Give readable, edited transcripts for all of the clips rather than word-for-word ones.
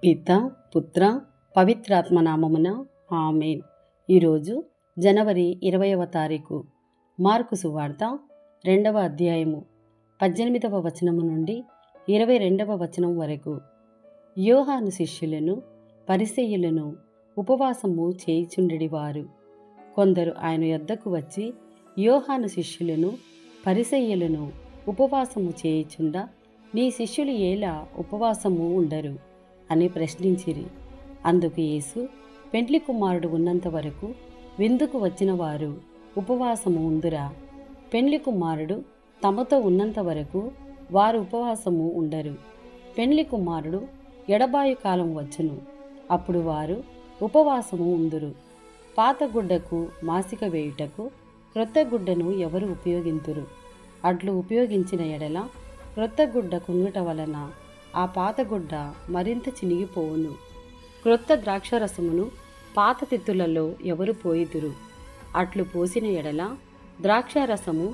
పిత పుత్ర పవిత్రాత్మ నామమున ఆమేన్. ఈరోజు జనవరి 20వ తారీఖు. మార్కు సువార్త 2వ అధ్యాయము 18వ వచనము నుండి 22వ వచనం వరకు. యోహాను శిష్యులను పరిసయ్యులను ఉపవాసము చేయుచుండెడివారు. కొందరు ఆయన యొద్దకు వచ్చి, యోహాను శిష్యులను పరిసయ్యులను ఉపవాసము చేయుచుండ నీ శిష్యులు ఏలా ఉపవాసము ఉండరు అని ప్రశ్నించిరి. అందుకు యేసు, పెండ్లి కుమారుడు ఉన్నంత వరకు విందుకు వచ్చిన వారు ఉపవాసము ఉందురా? పెండ్లి కుమారుడు తమతో ఉన్నంత వరకు వారు ఉపవాసము ఉండరు. పెండ్లి కుమారుడు ఎడబాయు కాలం వచ్చును, అప్పుడు వారు ఉపవాసము ఉందురు. పాత గుడ్డకు మాసిక వేయుటకు క్రొత్త గుడ్డను ఎవరు ఉపయోగింతురు? అట్లు ఉపయోగించిన ఎడల క్రొత్త గుడ్డ కుంగుట వలన ఆ పాత గుడ్డ మరింత చినిగిపోవును. క్రొత్త ద్రాక్షరసమును పాత తిత్తులలో ఎవరు పోయిదురు? అట్లు పోసిన ఎడల ద్రాక్షారసము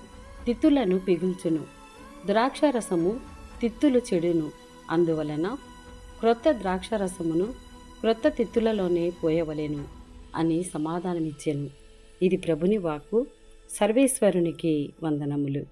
తిత్తులను పిగుల్చును, ద్రాక్షారసము తిత్తులు చెడును. అందువలన క్రొత్త ద్రాక్షారసమును క్రొత్త తిత్తులలోనే పోయవలెను అని సమాధానమిచ్చెను. ఇది ప్రభుని వాక్కు. సర్వేశ్వరునికి వందనములు.